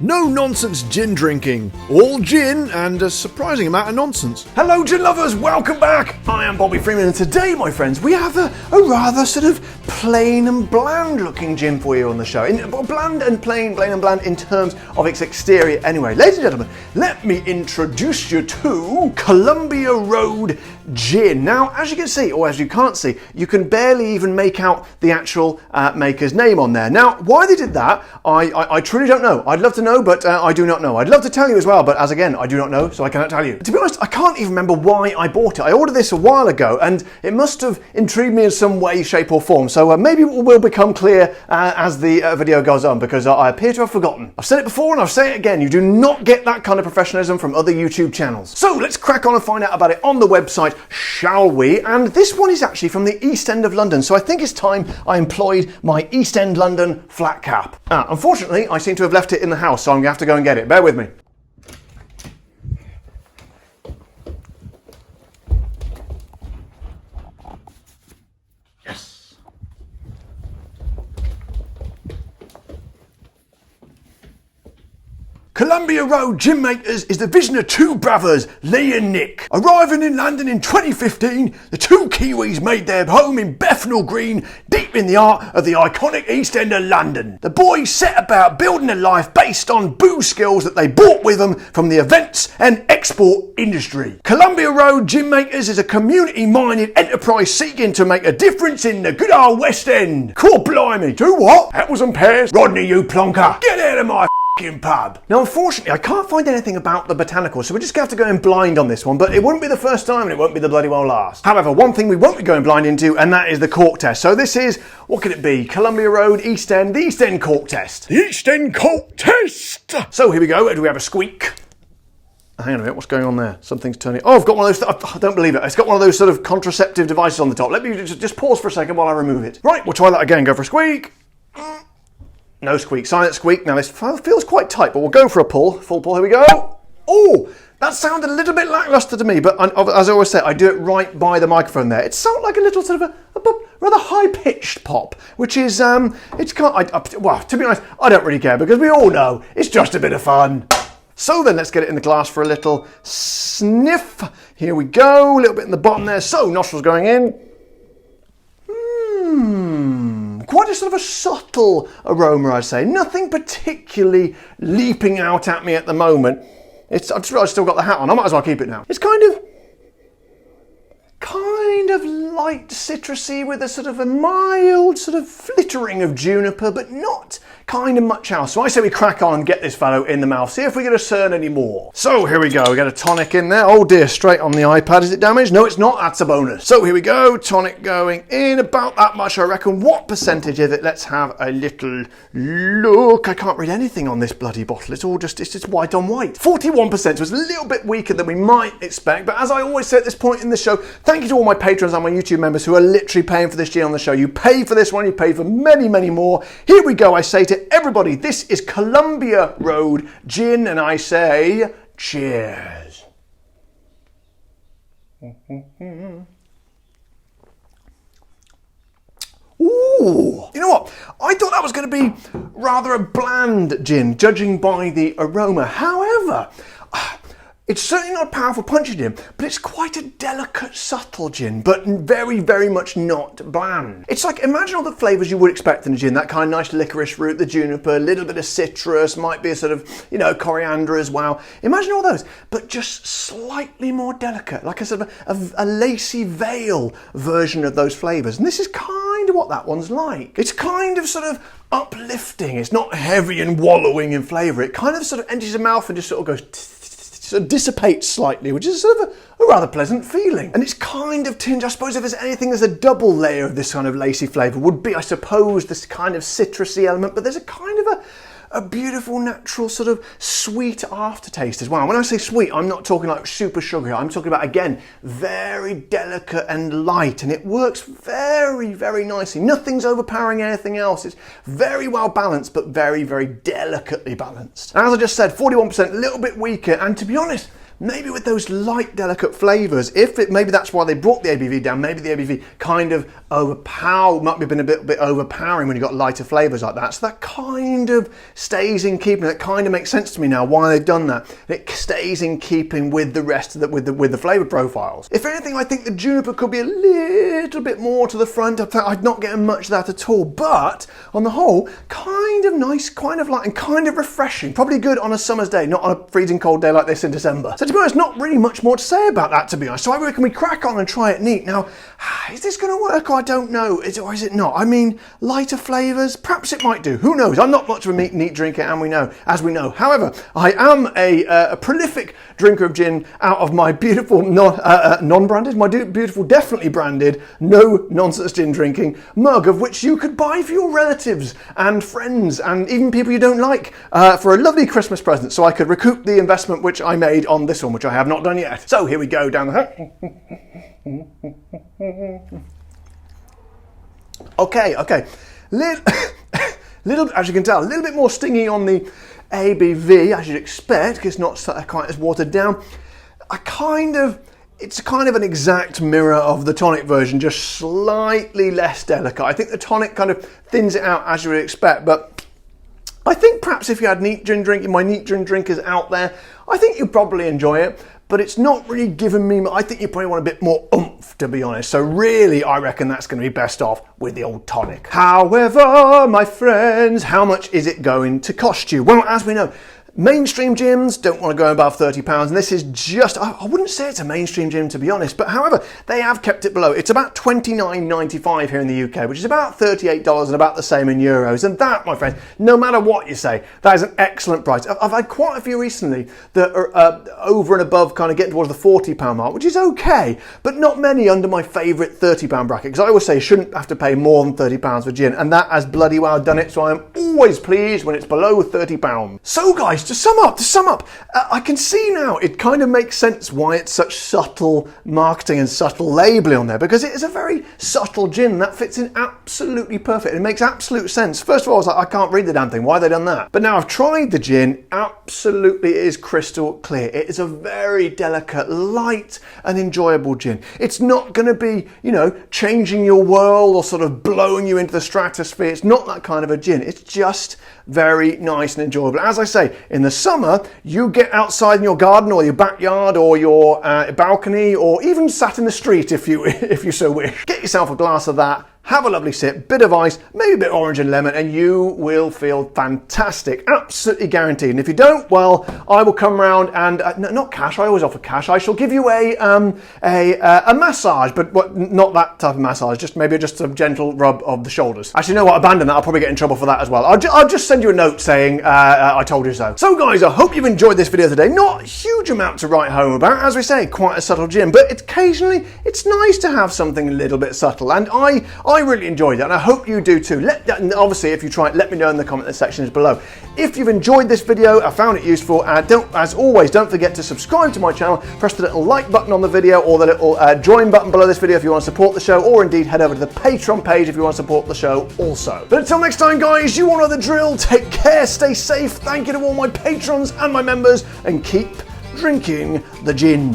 No nonsense gin drinking. All gin and a surprising amount of nonsense. Hello gin lovers, welcome back! I am Bobby Freeman and today, my friends, we have a rather sort of plain and bland looking gin for you on the show. Bland and plain and bland in terms of its exterior anyway. Ladies and gentlemen, let me introduce you to Columbia Road Gin. Now, as you can see, or as you can't see, you can barely even make out the actual maker's name on there. Now, why they did that, I truly don't know. I'd love to know, but I do not know. I'd love to tell you as well, but as again, I do not know, so I cannot tell you. To be honest, I can't even remember why I bought it. I ordered this a while ago, and it must have intrigued me in some way, shape, or form. So maybe it will become clear as the video goes on, because I appear to have forgotten. I've said it before, and I'll say it again. You do not get that kind of professionalism from other YouTube channels. So let's crack on and find out about it on the website, shall we? And this one is actually from the East End of London, so I think it's time I employed my East End London flat cap. Unfortunately, I seem to have left it in the house, so I'm going to have to go and get it. Bear with me. Columbia Road Gin Makers is the vision of two brothers, Lee and Nick. Arriving in London in 2015, the two Kiwis made their home in Bethnal Green, deep in the heart of the iconic East End of London. The boys set about building a life based on booze skills that they brought with them from the events and export industry. Columbia Road Gin Makers is a community-minded enterprise seeking to make a difference in the good old West End. Cool blimey, do what? Apples and pears? Rodney, you plonker. Get out of my pub. Now, unfortunately, I can't find anything about the botanicals, so we're just going to have to go in blind on this one, but it wouldn't be the first time and it won't be the bloody well last. However, one thing we won't be going blind into, and that is the cork test. So this is, what could it be? Columbia Road, East End, the East End cork test. The East End cork test! So here we go. Do we have a squeak? Hang on a minute, what's going on there? Something's turning. Oh, I've got one of those. I don't believe it. It's got one of those sort of contraceptive devices on the top. Let me just pause for a second while I remove it. Right, we'll try that again. Go for a squeak. No squeak, silent squeak. Now this feels quite tight, but we'll go for a pull. Full pull, here we go. Oh, that sounded a little bit lackluster to me, but as I always say, I do it right by the microphone there. It sounded like a little sort of a rather high-pitched pop, which is, well, to be honest, I don't really care, because we all know it's just a bit of fun. So then let's get it in the glass for a little sniff. Here we go, a little bit in the bottom there. So, nostrils going in. Quite a sort of a subtle aroma, I'd say. Nothing particularly leaping out at me at the moment. I've just realised I've still got the hat on. I might as well keep it now. It's kind of light citrusy with a sort of a mild sort of flittering of juniper, but not kind of much else. So I say we crack on and get this fellow in the mouth, see if we can discern any more. So here we go, we got a tonic in there. Oh dear, straight on the iPad. Is it damaged? No, it's not. That's a bonus. So here we go, tonic going in, about that much I reckon. What percentage is it? Let's have a little look. I can't read anything on this bloody bottle. It's just white on white. 41%, so it's a little bit weaker than we might expect, but as I always say at this point in the show, thank you to all my patrons and my YouTube members who are literally paying for this gin on the show. You pay for this one, you pay for many, many more. Here we go, I say to everybody, this is Columbia Road Gin, and I say cheers. Ooh, you know what? I thought that was going to be rather a bland gin, judging by the aroma. However, it's certainly not a powerful punchy gin, but it's quite a delicate, subtle gin, but very, very much not bland. It's like, imagine all the flavours you would expect in a gin, that kind of nice licorice root, the juniper, a little bit of citrus, might be a sort of, coriander as well. Imagine all those, but just slightly more delicate, like a sort of a lacy veil version of those flavours. And this is kind of what that one's like. It's kind of sort of uplifting. It's not heavy and wallowing in flavour. It kind of sort of enters your mouth and just sort of goes sort of dissipates slightly, which is sort of a rather pleasant feeling. And it's kind of tinged, I suppose if there's anything, there's a double layer of this kind of lacy flavour would be, I suppose, this kind of citrusy element, but there's a kind of a beautiful, natural, sort of sweet aftertaste as well. When I say sweet, I'm not talking like super sugary. I'm talking about, again, very delicate and light, and it works very, very nicely. Nothing's overpowering anything else. It's very well balanced, but very, very delicately balanced. And as I just said, 41%, a little bit weaker, and to be honest, maybe with those light, delicate flavours, maybe that's why they brought the ABV down. Maybe the ABV kind of might have been a bit overpowering when you got lighter flavours like that. So that kind of stays in keeping. That kind of makes sense to me now why they've done that. It stays in keeping with the rest of with the flavour profiles. If anything, I think the juniper could be a little bit more to the front. I'm not getting much of that at all, but on the whole, kind of nice, kind of light, and kind of refreshing. Probably good on a summer's day, not on a freezing cold day like this in December. So to be honest, not really much more to say about that, to be honest. So I reckon we crack on and try it neat. Now, is this going to work? I don't know. Or is it not? I mean, lighter flavours? Perhaps it might do. Who knows? I'm not much of a neat drinker, as we know. However, I am a prolific drinker of gin out of my beautiful non-branded, my beautiful definitely branded, no nonsense gin drinking mug, of which you could buy for your relatives and friends and even people you don't like for a lovely Christmas present. So I could recoup the investment which I made on this one, which I have not done yet. So here we go down the Okay. Little, as you can tell, a little bit more stingy on the ABV, as you'd expect, because it's not quite as watered down. It's kind of an exact mirror of the tonic version, just slightly less delicate. I think the tonic kind of thins it out, as you would expect, but I think perhaps if you had my neat gin drinkers out there, I think you'd probably enjoy it. But it's not really giving me, I think you probably want a bit more oomph, to be honest. So really, I reckon that's going to be best off with the old tonic. However, my friends, how much is it going to cost you? Well, as we know, mainstream gyms don't want to go above £30, and this is just, I wouldn't say it's a mainstream gym, to be honest, but however, they have kept it below. It's about $29.95 here in the UK, which is about $38 and about the same in euros. And that, my friends, no matter what you say, that is an excellent price. I've had quite a few recently that are over and above, kind of getting towards the £40 mark, which is okay, but not many under my favourite £30 bracket, because I always say you shouldn't have to pay more than £30 for gin, and that has bloody well done it, so I am always pleased when it's below £30. So guys, to sum up, I can see now it kind of makes sense why it's such subtle marketing and subtle labelling on there, because it is a very subtle gin that fits in absolutely perfect. It makes absolute sense. First of all, I was like, I can't read the damn thing. Why have they done that? But now I've tried the gin. Absolutely, it is crystal clear. It is a very delicate, light and enjoyable gin. It's not going to be, changing your world or sort of blowing you into the stratosphere. It's not that kind of a gin. It's just very nice and enjoyable. As I say, in the summer, you get outside in your garden or your backyard or your balcony, or even sat in the street if you so wish. Get yourself a glass of that, have a lovely sip, bit of ice, maybe a bit of orange and lemon, and you will feel fantastic. Absolutely guaranteed. And if you don't, well, I will come round and, not cash, I always offer cash, I shall give you a massage, but not that type of massage, just a gentle rub of the shoulders. Actually, you know what, abandon that, I'll probably get in trouble for that as well. I'll just send you a note saying, I told you so. So guys, I hope you've enjoyed this video today. Not a huge amount to write home about, as we say, quite a subtle gin, but occasionally it's nice to have something a little bit subtle, and I really enjoyed it, and I hope you do too. Obviously, if you try it, let me know in the comment sections below. If you've enjoyed this video, I found it useful, as always, don't forget to subscribe to my channel, press the little like button on the video, or the little join button below this video if you want to support the show, or indeed head over to the Patreon page if you want to support the show also. But until next time, guys, you all know the drill. Take care, stay safe, thank you to all my patrons and my members, and keep drinking the gin.